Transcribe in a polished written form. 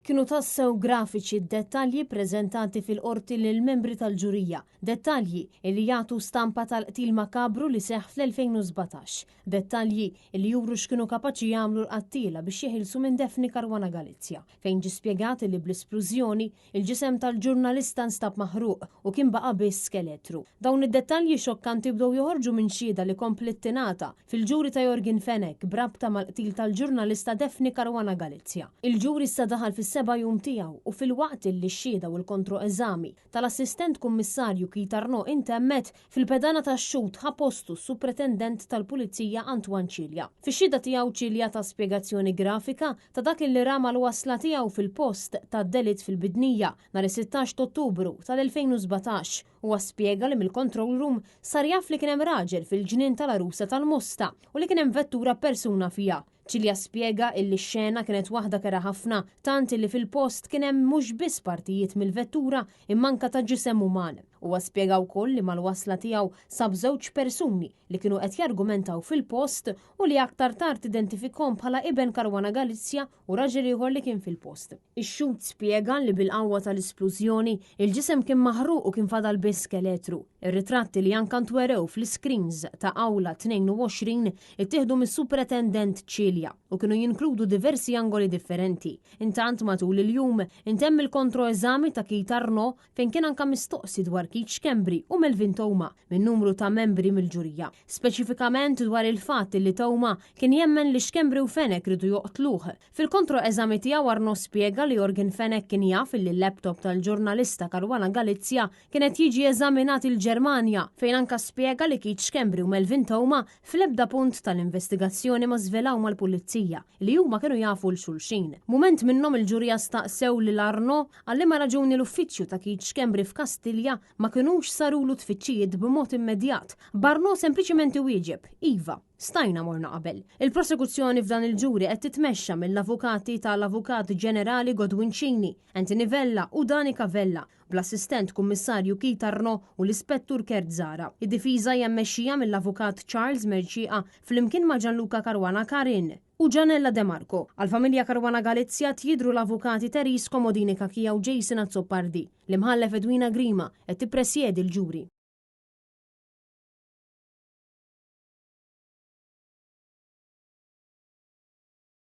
Kienu tassew grafiċi d-dettalji preżentati fil-qorti lill-membri tal-ġurija, dettalji li jagħtu stampa tal-qtil makabru li seħħ fl-2017, dettalji li juru x'kienu kapaċi jagħmlu l-qattila biex jeħilsu minn Defni Caruana Galizia, fejn ġie spjegat li bl-isplużjoni il-ġisem tal-ġurnalista nstab maħruq u kien baqa' biss skeletru. Dawn id-dettalji xokkanti bdew joħorġu minn xhieda li komplet tingħata fil-ġuri ta' Jorgen Fenech brabta mal-qtil tal-ġurnalista Defni Caruana Galizia. Il-ġuri issa daħal fis-7 jum tiegħu u fil-waqt li x-xhieda u l-kontroeżami tal-assistent kummissarju Kit Arnaud intemmet fil-pedana tax-xhud ħa postu s-supretendent tal-Pulizija Antoine Cilja. Fix-xhieda tiegħu Cilja ta' spjegazzjoni grafika ta' dak li rama l-wasla tiegħu fil-post tad-delitt fil-Bidnija nhar is-16 Ottubru tal-2017 huwa spjega li mill-control room sar jaf li kien hemm raġel fil-ġnien tal-arusa tal-Mosta u li kien hemm vettura persuna fiha. Cilja spjega illi x-xena kienet waħda kera ħafna tant illi fil-post kien hemm mhux biss partijiet mill-vettura imma anke ta' ġisem uman. Huwa spjega wkoll li mal-wasla tiegħu sab żewġ persuni li kienu qed jargumentaw fil-post u li aktar tard identifikhom bħala iben Caruana Galizia u raġel ieħor li kien fil-post. Ix-xhud spjega li bil-qawwa tal-isplużjoni il-ġisem kien maħruq u kien fadal biss skeletru. Ir-ritratti li anke ntwerew fl-screens ta' awla 22 ittieħdu mis-supretendent Cilja u kienu jinkludu diversi angoli differenti. Intant matul il-jum intemm il-kontroeżami ta' Kit Arnaud fejn kien anke mistoqsi dwar Keith Schembri u Melvin Toma minn numru ta' membri mill-ġurija. Speċifikament dwar il-fatt li Toma kien jemmen li Schembri u Fenech ridu joqtluh. Fil-kontroeżami tiegħu Arnaud spjega li Jorgen Fenech kien jaf li l-laptop tal-ġurnalista Caruana Galizia kienet jiġi eżaminat il-Ġermanja fejn anke spjega li Keith Schembri u Melvin Toma fl-ebda punt tal-investigazzjoni ma żvelaw mal-pulizija li huma kienu jafu l-xulxin. Mument minnhom il-ġurija staqsew lil Arnaud għal liema raġuni l-uffiċċju ta' Keith Schembri f'Kastilja ma kinux sarulu tfittxijiet b'mod immedjat. Arnaud sempliċement iwieġeb, iva, stajna morna qabel. Il-prosekuzzjoni f'dan il-ġuri qed titmexxa mill-avukati tal-Avukat Ġenerali Godwin Cini, Anthony Vella u Danica Vella, bl-assistent kummissarju Kit Arnaud u l-ispettur Kert Zara. Id-difiża hija mmexxija mill-avukat Charles Merċieqa flimkien ma' Gianluca Caruana Carin u Gianella De Marco. Għal-familja Caruana Galizia jidhru l-avukati Teris Komodini Kakija u Jason Azzopardi. L-imħallef Edwina Grima qed tippresjedi l-ġuri.